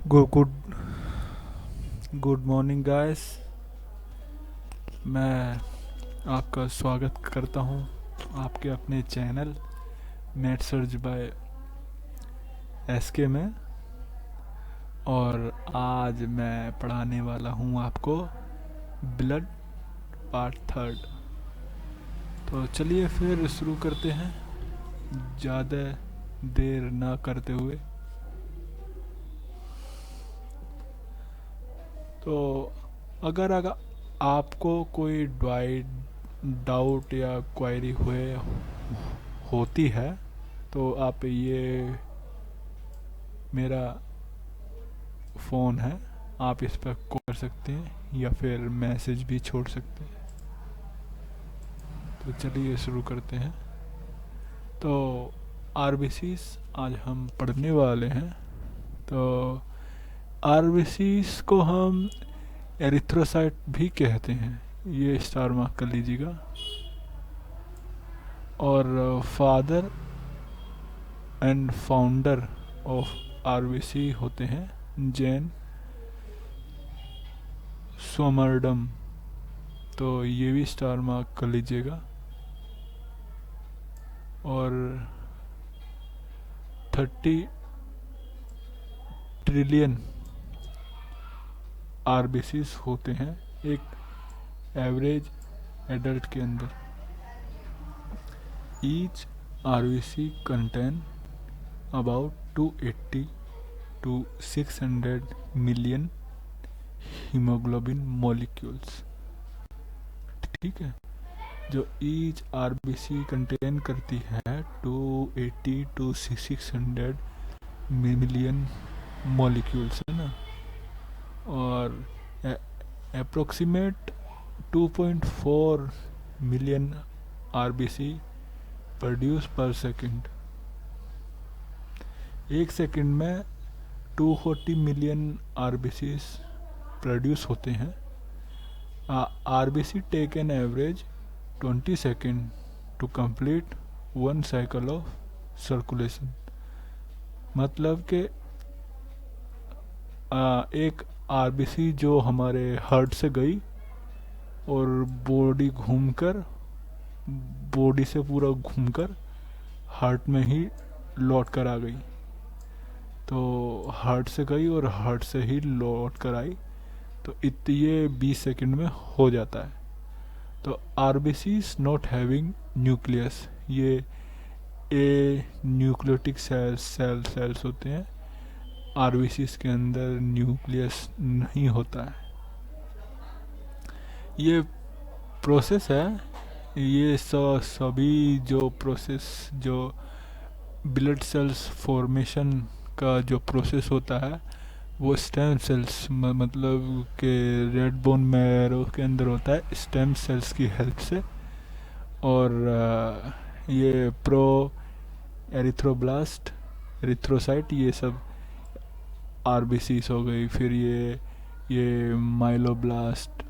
Good good morning guys. मैं आपका स्वागत करता हूं आपके अपने channel math search by SK में। और आज मैं पढ़ाने वाला हूं आपको ब्लड पार्ट थर्ड। तो चलिए फिर शुरू करते हैं ज़्यादा देर ना करते हुए। तो अगर आपको कोई डाउट या क्वेरी हुए होती है तो आप ये मेरा फ़ोन है, आप इस पर कॉल कर सकते हैं या फिर मैसेज भी छोड़ सकते हैं। तो चलिए शुरू करते हैं। तो आरबीसीज आज हम पढ़ने वाले हैं। तो आरबीसीज को हम एरिथ्रोसाइट भी कहते हैं, ये स्टार मार्क कर लीजिएगा। और father and founder of RBC होते हैं जैन सोमरडम, तो ये भी स्टार मार्क कर लीजिएगा। और 30 ट्रिलियन आरबीसीज होते हैं एक एवरेज एडल्ट के अंदर। Each RBC contain about 280 to 600 million haemoglobin molecules. ठीक है, जो ईच आरबीसी कंटेन करती है 280 to 600 मिलियन मॉलिक्यूल्स, है ना। और approximate 2.4 million RBC produce per second. एक सेकंड में 240 मिलियन आरबीसी प्रोड्यूस होते हैं। RBC take an average 20 second to complete one cycle of circulation. मतलब कि एक आरबीसी जो हमारे हार्ट से गई और बॉडी से पूरा घूमकर हार्ट में ही लौट कर आ गई। तो हार्ट से गई और हार्ट से ही लौट कर आई, तो ये 20 सेकंड में हो जाता है। तो आरबीसीज नॉट हैविंग न्यूक्लियस, ये ए न्यूक्लियोटिक सेल्स होते हैं। आरबीसीज के अंदर न्यूक्लियस नहीं होता है। ये प्रोसेस है, ये सभी जो प्रोसेस जो ब्लड सेल्स फॉर्मेशन का जो प्रोसेस होता है वो स्टेम सेल्स मतलब के रेड बोन मैरो के अंदर होता है स्टेम सेल्स की हेल्प से। और ये प्रो एरिथ्रोब्लास्ट एरिथ्रोसाइट ये सब आरबीसीज हो गई। फिर ये माइलोब्लास्ट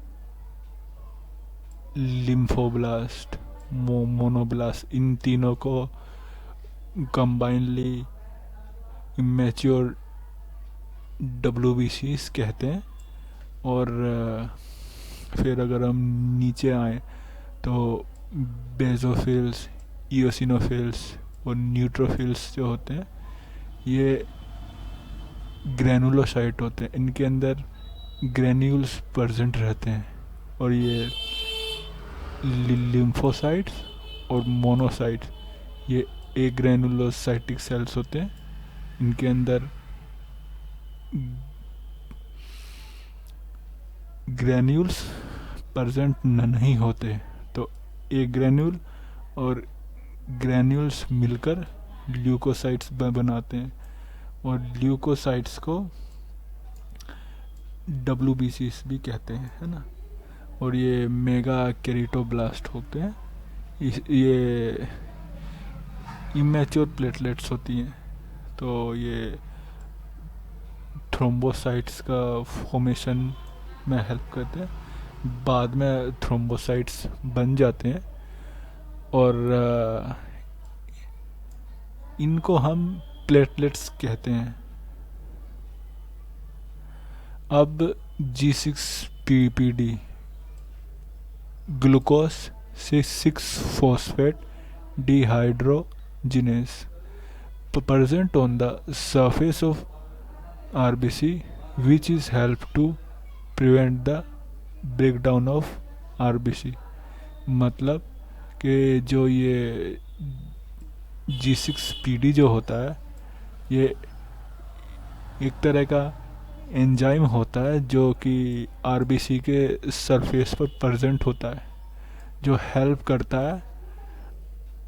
लिम्फोब्लास्ट मोनोब्लास्ट, इन तीनों को कंबाइनली इमेच्योर डब्ल्यूबीसीज कहते हैं। और फिर अगर हम नीचे आए तो बेजोफिल्स, इओसिनोफिल्स और न्यूट्रोफिल्स जो होते हैं ये ग्रैनुलोसाइट होते हैं। इनके अंदर ग्रैन्यूल्स प्रेजेंट रहते हैं। और ये लिम्फोसाइट्स और मोनोसाइट्स ये एक ग्रैनुलोसाइटिक सेल्स होते हैं। इनके अंदर ग्रैन्यूल्स प्रेजेंट नहीं होते। तो एक ग्रैन्यूल और ग्रैन्यूल्स मिलकर ल्यूकोसाइट्स बनाते हैं। और ल्यूकोसाइट्स को डब्ल्यूबीसीज भी कहते हैं, है ना। और ये मेगा केरिटोब्लास्ट होते हैं। ये इमेच्योर प्लेटलेट्स होती हैं। तो ये थ्रोम्बोसाइट्स का फॉर्मेशन में हेल्प करते हैं। बाद में थ्रोम्बोसाइट्स बन जाते हैं और इनको हम प्लेटलेट्स कहते हैं। अब G6PD glucose 6 phosphate dehydrogenase present on the surface of RBC, which is help to prevent the breakdown of RBC। मतलब कि जो ये G6PD जो होता है, ये एक तरह का एंजाइम होता है जो कि आरबीसी के सरफेस पर प्रेजेंट होता है, जो हेल्प करता है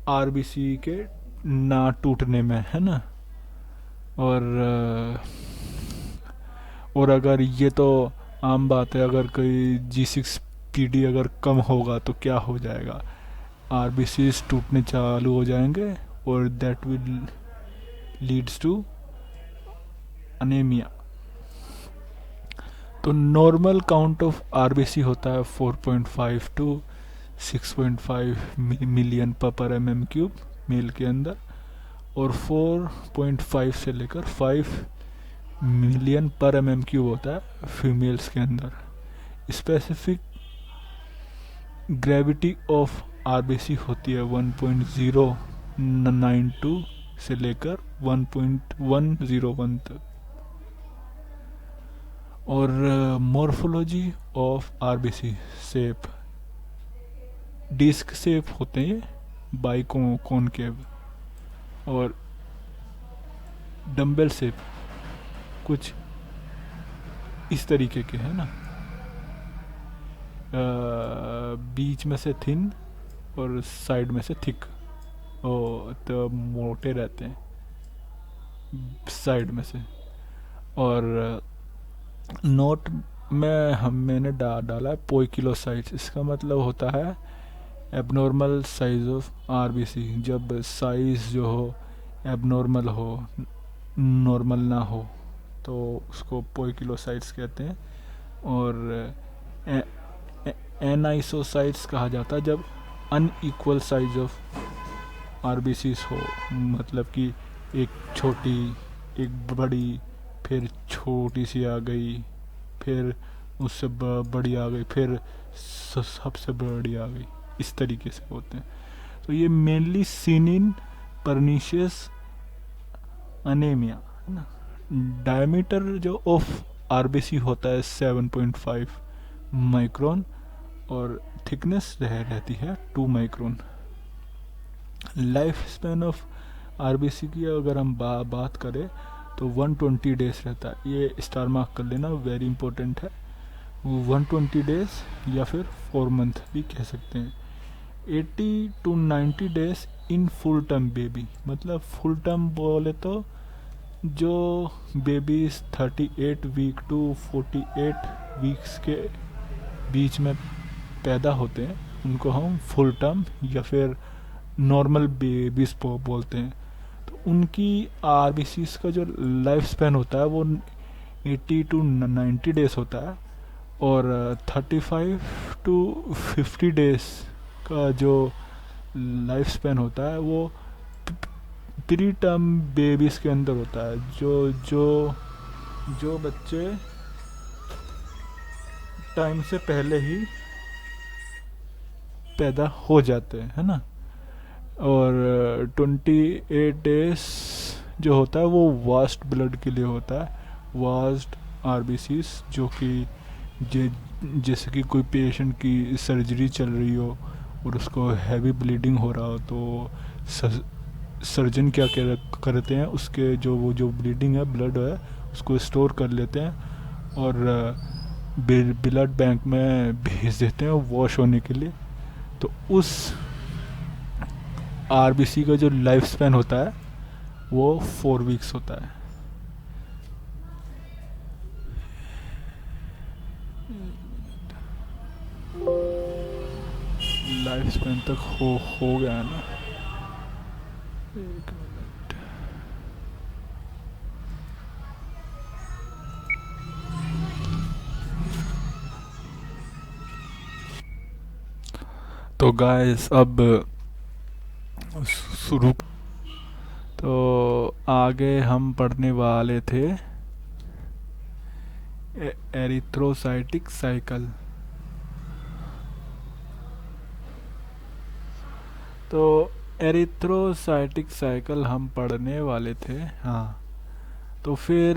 आरबीसी के ना टूटने में, है ना। और अगर ये तो आम बात है, अगर कोई G6PD अगर कम होगा तो क्या हो जाएगा, आरबीसी टूटने चालू हो जाएंगे और that will leads to anaemia. तो नॉर्मल काउंट ऑफ आरबीसी होता है 4.5 to 6.5 million per M cube male के अंदर, और 4.5 से लेकर 5 मिलियन पर एम क्यूब होता है फीमेल्स के अंदर। स्पेसिफिक ग्रेविटी ऑफ आरबीसी होती है 1.092 से लेकर 1.101 तक। और morphology of RBC shape, disc shape होते हैं, बाई कॉनकेव, और डम्बल शेप कुछ इस तरीके के है ना, बीच में से थिन और साइड में से थिक, तो मोटे रहते हैं साइड में से। और नोट में मैंने डाला है पोइकिलोसाइट्स, इसका मतलब होता है एबनॉर्मल साइज ऑफ आरबीसी। जब साइज जो हो एबनॉर्मल हो, नॉर्मल ना हो, तो उसको पोइकिलोसाइट्स कहते हैं। और एनाइसोसाइट्स कहा जाता है जब अनइक्वल साइज ऑफ आरबीसीज हो, मतलब कि एक छोटी, एक बड़ी, फिर छोटी सी आ गई, फिर उससे बड़ी आ गई, फिर सबसे बड़ी आ गई, इस तरीके से होते हैं। तो ये mainly seen in pernicious anaemia, है ना। डायमीटर जो ऑफ आरबीसी होता है 7.5 माइक्रोन, और थिकनेस रहती है 2 micron. Life span of RBC की अगर हम बात करें तो 120 डेज रहता है। ये स्टार मार्क कर लेना, वेरी इंपॉर्टेंट है। 120 डेज या फिर 4 मंथ भी कह सकते हैं। 80 to 90 days in full term baby, मतलब फुल टर्म बोले तो जो बेबीज 38 वीक टू 48 वीक्स के बीच में पैदा होते हैं, उनको हम फुल टर्म या फिर नॉर्मल बेबीज बोलते हैं। तो उनकी आरबीसीज का जो लाइफ स्पैन होता है वो 80 to 90 डेज होता है, और 35 to 50 डेज का जो लाइफ स्पैन होता है वो प्री टर्म बेबीज के अंदर होता है, जो बच्चे टाइम से पहले ही पैदा हो जाते हैं, है ना। और 28 डेज जो होता है वो वास्ट ब्लड के लिए होता है, वास्ट आरबीसीज, जो कि जैसे कि कोई पेशेंट की सर्जरी चल रही हो और उसको हैवी ब्लीडिंग हो रहा हो, तो सर्जन क्या करते हैं, उसके जो ब्लीडिंग है, ब्लड है, उसको स्टोर कर लेते हैं और ब्लड बैंक में भेज देते हैं वॉश होने के लिए। तो उस आरबीसी का जो लाइफ स्पैन होता है वो 4 वीक्स होता है। लाइफ स्पैन तक हो गया है ना। एक मिनट। तो गाइस अब शुरू, तो आगे हम पढ़ने वाले थे एरिथ्रोसाइटिक साइकिल। तो एरिथ्रोसाइटिक साइकिल हम पढ़ने वाले थे, हाँ। तो फिर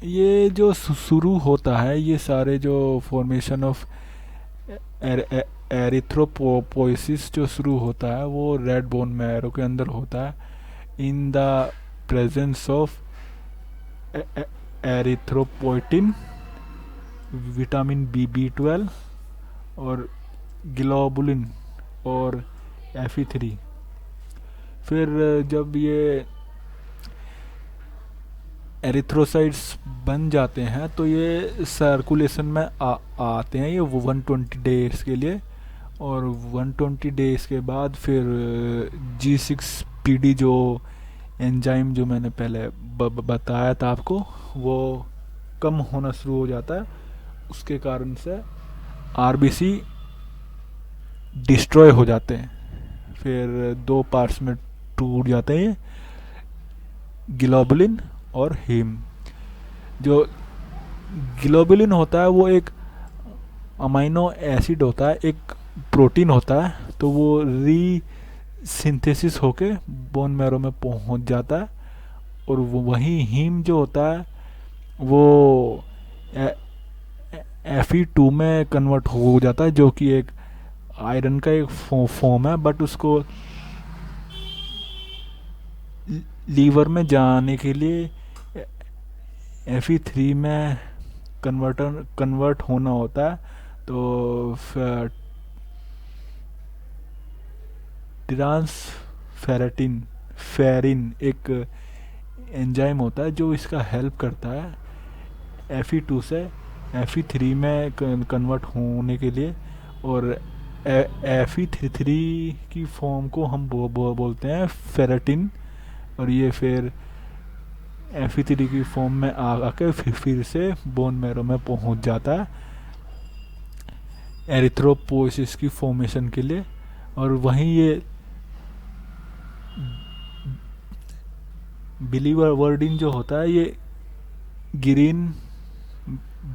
ये जो शुरू होता है, ये सारे जो फॉर्मेशन ऑफ एरिथ्रोपोइसिस जो शुरू होता है वो रेड बोन मैरो के अंदर होता है, in the presence of erythropoietin, vitamin B12 और ग्लोबुलिन और Fe3। फिर जब ये एरिथ्रोसाइट्स बन जाते हैं तो ये सर्कुलेशन में आते हैं, ये 120 डेज के लिए। और 120 डेज के बाद फिर G6PD जो एंजाइम जो मैंने पहले बताया था आपको, वो कम होना शुरू हो जाता है। उसके कारण से आरबीसी डिस्ट्रॉय हो जाते हैं, फिर दो पार्ट्स में टूट जाते हैं, ग्लोबुलिन और हीम। जो ग्लोबुलिन होता है वो एक अमाइनो एसिड होता है, एक प्रोटीन होता है, तो वो री सिंथेसिस होके बोन मैरो में पहुंच जाता है। और वहीं हीम जो होता है वो Fe2 में कन्वर्ट हो जाता है, जो कि एक आयरन का एक फॉर्म है, बट उसको लीवर में जाने के लिए Fe3 में कन्वर्ट होना होता है। तो फेरिन एक एंजाइम होता है जो इसका हेल्प करता है Fe2 से Fe3 में कन्वर्ट होने के लिए। और Fe3 की फॉर्म को हम बोलते हैं फेरेटिन, और ये फिर Fe3 की फॉर्म में आके फिर से बोन मैरो में पहुंच जाता है एरिथ्रोपोइसिस की फॉर्मेशन के लिए। और वहीं ये बिलीवर्डिन जो होता है, ये ग्रीन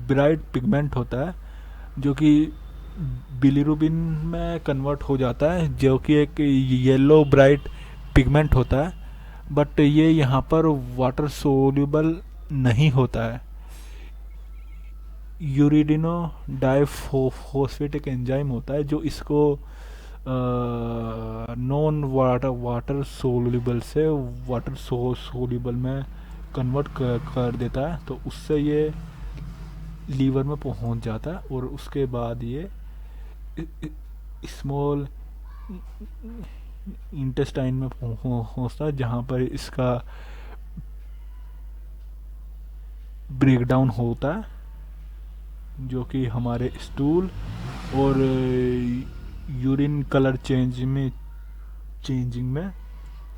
ब्राइट पिगमेंट होता है, जो कि बिलीरुबिन में कन्वर्ट हो जाता है, जो कि एक येलो ब्राइट पिगमेंट होता है। बट ये यहाँ पर वाटर सोल्यूबल नहीं होता है। यूरिडिनो डाइफॉस्फेट एक एंजाइम होता है जो इसको नॉन वाटर सोल्यूबल से वाटर सोल्यूबल में कन्वर्ट कर देता है। तो उससे ये लीवर में पहुंच जाता है, और उसके बाद ये स्मॉल इंटेस्टाइन में पहुंचता है, जहाँ पर इसका ब्रेकडाउन होता है, जो कि हमारे स्टूल और यूरिन कलर चेंजिंग में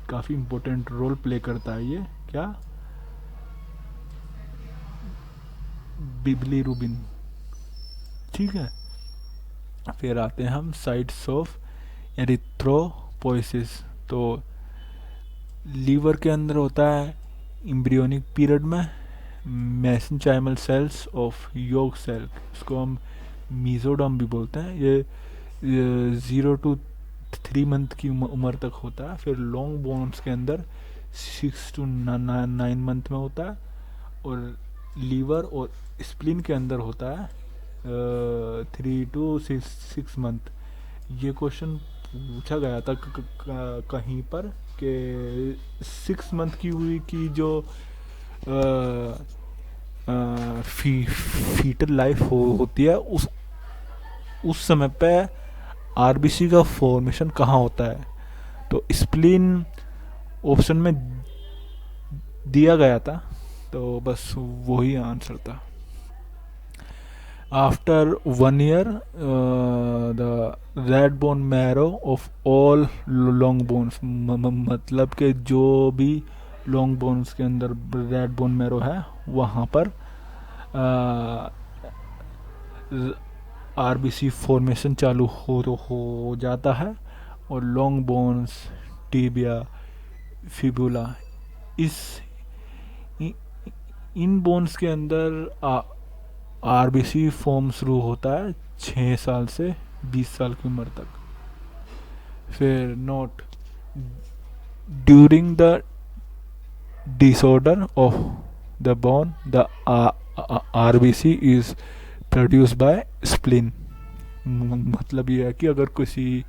काफ़ी इम्पोर्टेंट रोल प्ले करता है। ये क्या, बिलिरुबिन, ठीक है। फिर आते हैं हम साइट्स ऑफ एरिथ्रोपोइसिस। तो लीवर के अंदर होता है एम्ब्रियोनिक पीरियड में मेसेंचाइमल सेल्स ऑफ योग सेल, इसको हम मीजोडर्म भी बोलते हैं। ये 0 to 3 मंथ की उम्र तक होता है। फिर लॉन्ग बोन्स के अंदर 6 to 9 मंथ में होता है। और लीवर और स्प्लीन के अंदर होता है 3 to 6 मंथ। ये क्वेश्चन पूछा गया था कहीं पर कि 6 मंथ की हुई की जो फीटल लाइफ होती है, उस समय पे आरबीसी का फॉर्मेशन कहाँ होता है। तो स्प्लीन ऑप्शन में दिया गया था, तो बस वही आंसर था। After 1 year the red bone marrow of all long bones, मतलब के जो भी लॉन्ग बोन्स के अंदर रेड बोन मैरो है, वहाँ पर आरबीसी फॉर्मेशन चालू हो जाता है। और लॉन्ग बोन्स, टिबिया, फिबुला, इस इन बोन्स के अंदर आरबीसी फॉर्म शुरू होता है 6 साल से 20 साल की उम्र तक। फिर note, during the disorder of the bone the RBC is produce by spleen. मतलब ये है कि अगर किसी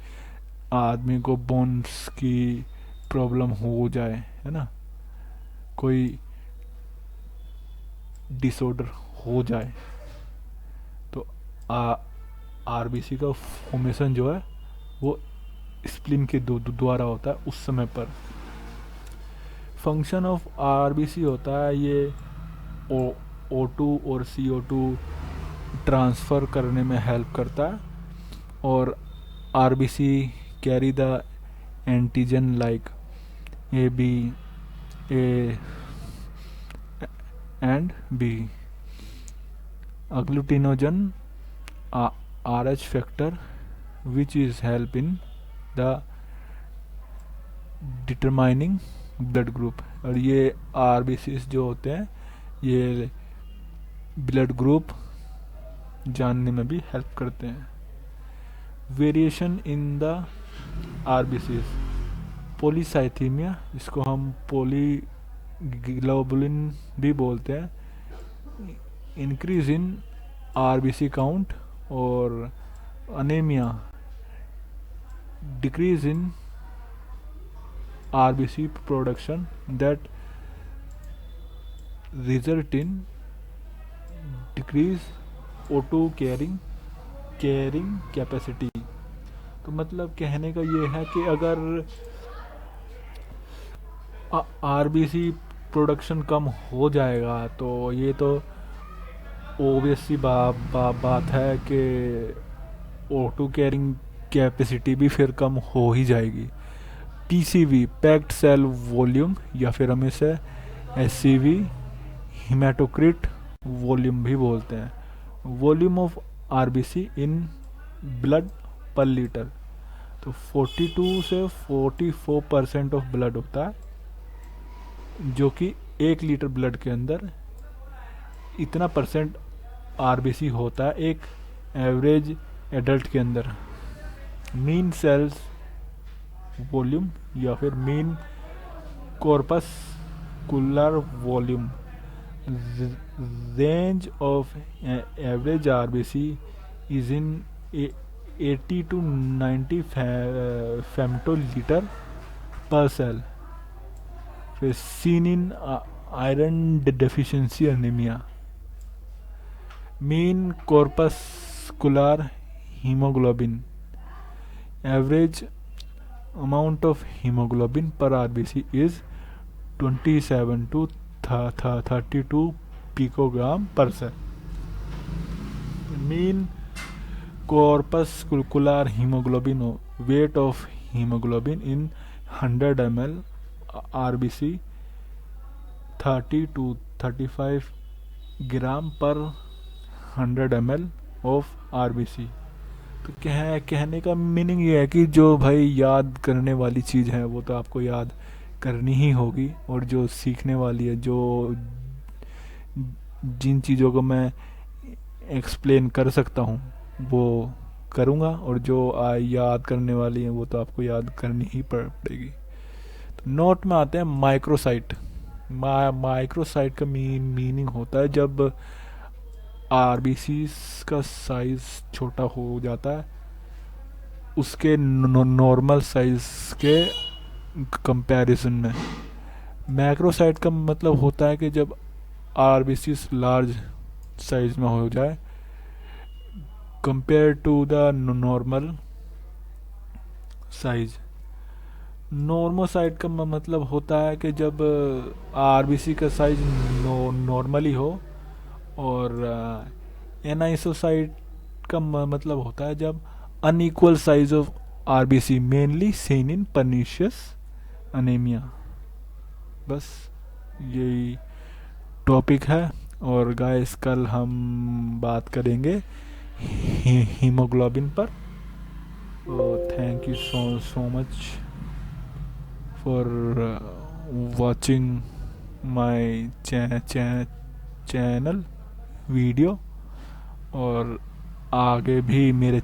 आदमी को बोन्स की प्रॉब्लम हो जाए, है ना, कोई डिसऑर्डर हो जाए, तो आरबीसी का फॉर्मेशन जो है वो स्प्लीन के द्वारा होता है उस समय पर। फंक्शन ऑफ आरबीसी होता है ये O2 और CO2 ट्रांसफ़र करने में हेल्प करता है, और RBC carry the antigen like AB A and B agglutinogen RH factor which is help in the determining blood group। और ये आरबीसीज जो होते हैं ये ब्लड ग्रुप जानने में भी हेल्प करते हैं। Variation in the RBCs, polycythaemia, इसको हम पॉलीग्लोबुलिन भी बोलते हैं, इंक्रीज इन आरबीसी काउंट, और anaemia, decrease in RBC production that result in decrease O2 carrying capacity. तो मतलब कहने का ये है कि अगर आरबीसी प्रोडक्शन कम हो जाएगा तो ये तो ओबियस सी बात है कि O2 कैरिंग कैपेसिटी भी फिर कम हो ही जाएगी। पीसीवी, पैक्ड सेल वॉल्यूम, या फिर हम इसे एससीवी, हिमेटोक्रिट वॉल्यूम भी बोलते हैं। Volume of RBC in blood पर लीटर, तो 42 से 44% ऑफ ब्लड होता है, जो कि 1 लीटर ब्लड के अंदर इतना परसेंट आरबीसी होता है एक एवरेज एडल्ट के अंदर। मीन सेल्स वॉल्यूम या फिर mean corpuscular volume, range of average RBC is in 80 to 90 फेम्टोलीटर पर सेल। फिर seen in iron deficiency anaemia, mean corpuscular haemoglobin, average amount of hemoglobin per RBC is 27 to 32 picogram per cell. Mean corpuscular hemoglobin, weight of hemoglobin in 100 ml RBC 30 to 35 gram per 100 ml of RBC। तो कहने का meaning ये है कि जो भाई याद करने वाली चीज़ है वो तो आपको याद करनी ही होगी, और जो सीखने वाली है, जो जिन चीज़ों को मैं एक्सप्लेन कर सकता हूँ वो करूँगा, और जो याद करने वाली है वो तो आपको याद करनी ही पड़ेगी। तो नोट में आते हैं माइक्रोसाइट। माइक्रोसाइट का मीनिंग होता है जब आरबीसी का साइज छोटा हो जाता है उसके नॉर्मल साइज के कंपैरिजन में। मैक्रोसाइट का मतलब होता है कि जब आरबीसी लार्ज साइज में हो जाए compare to the normal size. Normocyte का मतलब होता है कि जब आरबीसी का साइज नॉर्मली हो, और एनाइसोसाइट का मतलब होता है जब unequal size of RBC, mainly seen in pernicious anaemia. बस यही टॉपिक है, और गाइस कल हम बात करेंगे हीमोग्लोबिन पर। Thank you so much for watching my channel video, और आगे भी मेरे